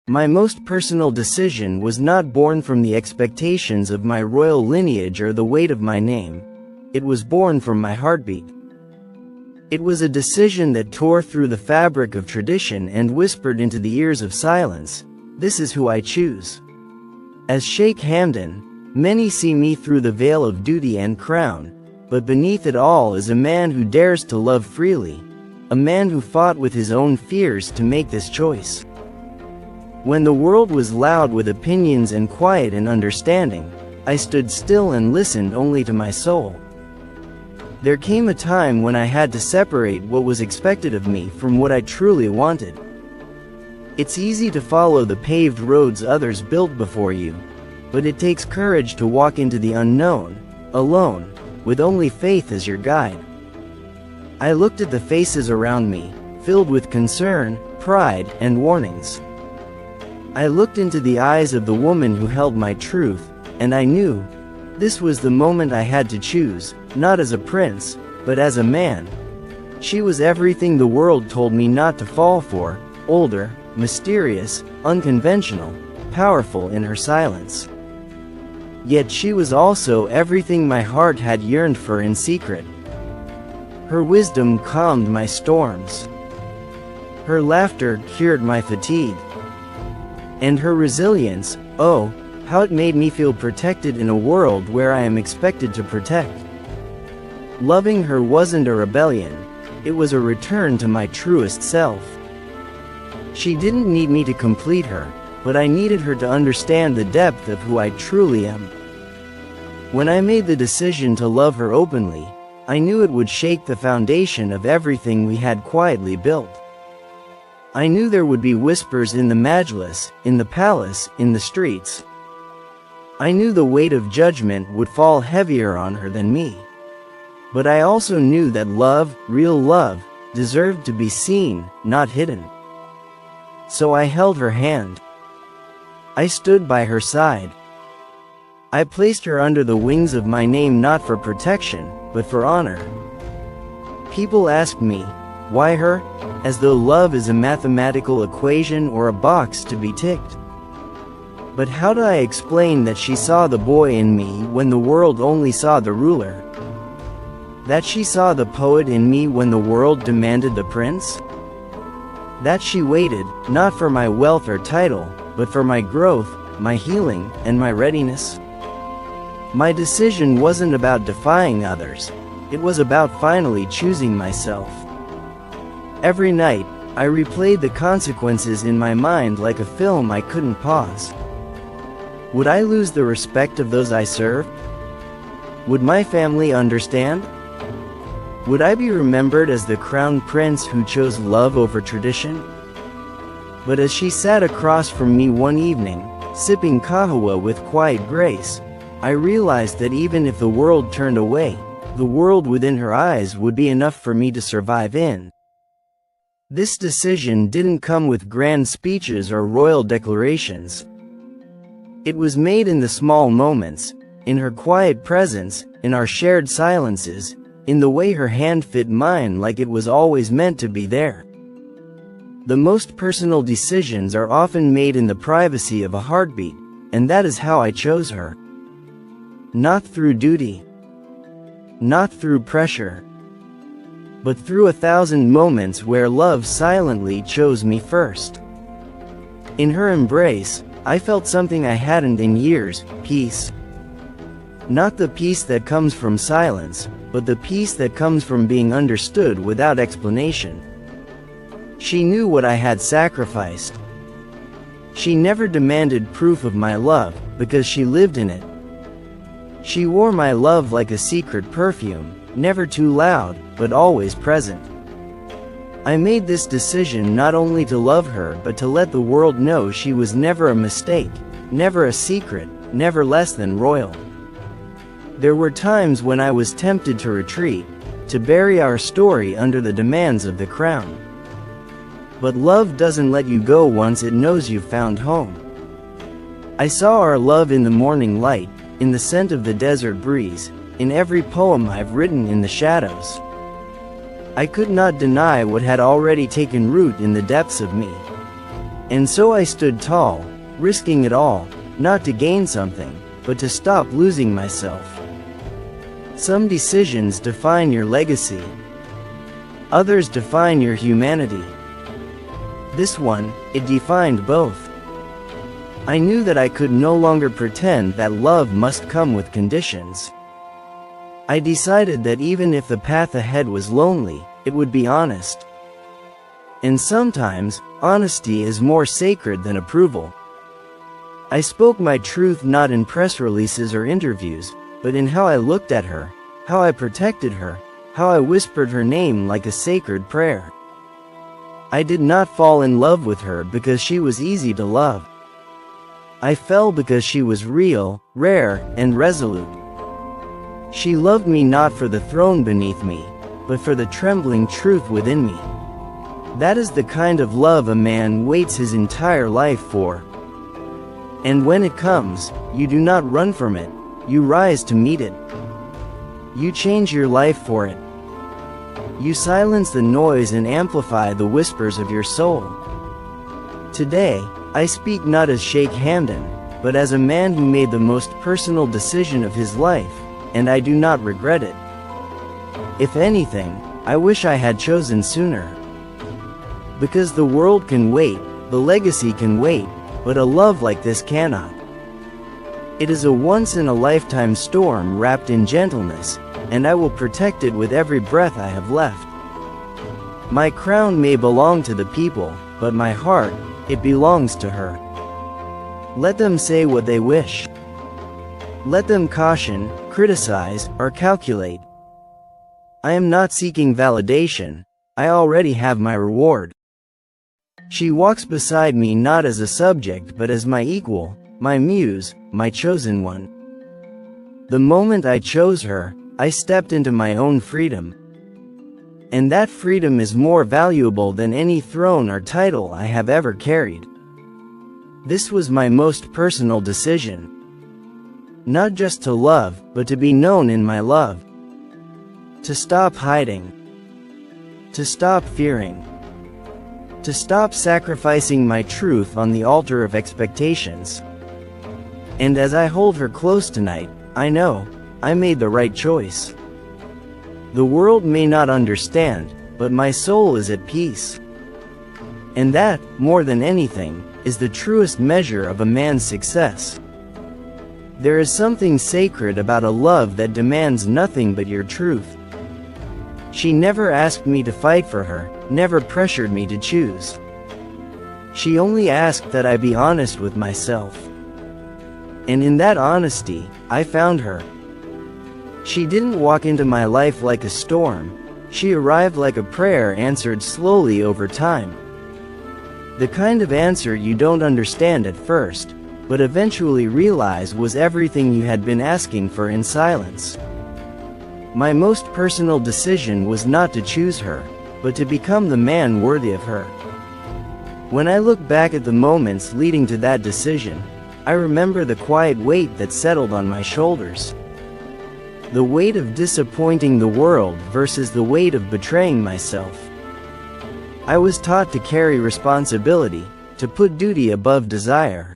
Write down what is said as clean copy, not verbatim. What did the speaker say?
My most personal decision was not born from the expectations of my royal lineage or the weight of my name. It was born from my heartbeat. It was a decision that tore through the fabric of tradition and whispered into the ears of silence, "This is who I choose." As Sheikh Hamdan, many see me through the veil of duty and crown, but beneath it all is a man who dares to love freely, a man who fought with his own fears to make this choice. When the world was loud with opinions and quiet in understanding, I stood still and listened only to my soul. There came a time when I had to separate what was expected of me from what I truly wanted. It's easy to follow the paved roads others built before you, but it takes courage to walk into the unknown, alone, with only faith as your guide. I looked at the faces around me, filled with concern, pride, and warnings. I looked into the eyes of the woman who held my truth, and I knew this was the moment I had to choose, not as a prince, but as a man. She was everything the world told me not to fall for: older, mysterious, unconventional, powerful in her silence. Yet she was also everything my heart had yearned for in secret. Her wisdom calmed my storms. Her laughter cured my fatigue. And her resilience, oh, how it made me feel protected in a world where I am expected to protect. Loving her wasn't a rebellion, it was a return to my truest self. She didn't need me to complete her, but I needed her to understand the depth of who I truly am. When I made the decision to love her openly, I knew it would shake the foundation of everything we had quietly built. I knew there would be whispers in the majlis, in the palace, in the streets. I knew the weight of judgment would fall heavier on her than me. But I also knew that love, real love, deserved to be seen, not hidden. So I held her hand. I stood by her side. I placed her under the wings of my name, not for protection, but for honor. People asked me, why her? As though love is a mathematical equation or a box to be ticked. But how do I explain that she saw the boy in me when the world only saw the ruler? That she saw the poet in me when the world demanded the prince? That she waited, not for my wealth or title, but for my growth, my healing, and my readiness? My decision wasn't about defying others, it was about finally choosing myself. Every night, I replayed the consequences in my mind like a film I couldn't pause. Would I lose the respect of those I served? Would my family understand? Would I be remembered as the crown prince who chose love over tradition? But as she sat across from me one evening, sipping kahwa with quiet grace, I realized that even if the world turned away, the world within her eyes would be enough for me to survive in. This decision didn't come with grand speeches or royal declarations. It was made in the small moments, in her quiet presence, in our shared silences, in the way her hand fit mine like it was always meant to be there. The most personal decisions are often made in the privacy of a heartbeat, and that is how I chose her. Not through duty, not through pressure, but through 1,000 moments where love silently chose me first. In her embrace, I felt something I hadn't in years: peace. Not the peace that comes from silence, but the peace that comes from being understood without explanation. She knew what I had sacrificed. She never demanded proof of my love, because she lived in it. She wore my love like a secret perfume, never too loud, but always present. I made this decision not only to love her but to let the world know she was never a mistake, never a secret, never less than royal. There were times when I was tempted to retreat, to bury our story under the demands of the crown. But love doesn't let you go once it knows you've found home. I saw our love in the morning light, in the scent of the desert breeze, in every poem I've written in the shadows. I could not deny what had already taken root in the depths of me. And so I stood tall, risking it all, not to gain something, but to stop losing myself. Some decisions define your legacy. Others define your humanity. This one, it defined both. I knew that I could no longer pretend that love must come with conditions. I decided that even if the path ahead was lonely, it would be honest. And sometimes, honesty is more sacred than approval. I spoke my truth not in press releases or interviews, but in how I looked at her, how I protected her, how I whispered her name like a sacred prayer. I did not fall in love with her because she was easy to love. I fell because she was real, rare, and resolute. She loved me not for the throne beneath me, but for the trembling truth within me. That is the kind of love a man waits his entire life for. And when it comes, you do not run from it, you rise to meet it. You change your life for it. You silence the noise and amplify the whispers of your soul. Today, I speak not as Sheikh Hamdan, but as a man who made the most personal decision of his life, and I do not regret it. If anything, I wish I had chosen sooner. Because the world can wait, the legacy can wait, but a love like this cannot. It is a once-in-a-lifetime storm wrapped in gentleness, and I will protect it with every breath I have left. My crown may belong to the people, but my heart, it belongs to her. Let them say what they wish. Let them caution, criticize, or calculate. I am not seeking validation, I already have my reward. She walks beside me not as a subject but as my equal, my muse, my chosen one. The moment I chose her, I stepped into my own freedom. And that freedom is more valuable than any throne or title I have ever carried. This was my most personal decision. Not just to love, but to be known in my love. To stop hiding. To stop fearing. To stop sacrificing my truth on the altar of expectations. And as I hold her close tonight, I know, I made the right choice. The world may not understand, but my soul is at peace. And that, more than anything, is the truest measure of a man's success. There is something sacred about a love that demands nothing but your truth. She never asked me to fight for her, never pressured me to choose. She only asked that I be honest with myself. And in that honesty, I found her. She didn't walk into my life like a storm, she arrived like a prayer answered slowly over time. The kind of answer you don't understand at first, but eventually realize was everything you had been asking for in silence. My most personal decision was not to choose her, but to become the man worthy of her. When I look back at the moments leading to that decision, I remember the quiet weight that settled on my shoulders. The weight of disappointing the world versus the weight of betraying myself. I was taught to carry responsibility, to put duty above desire.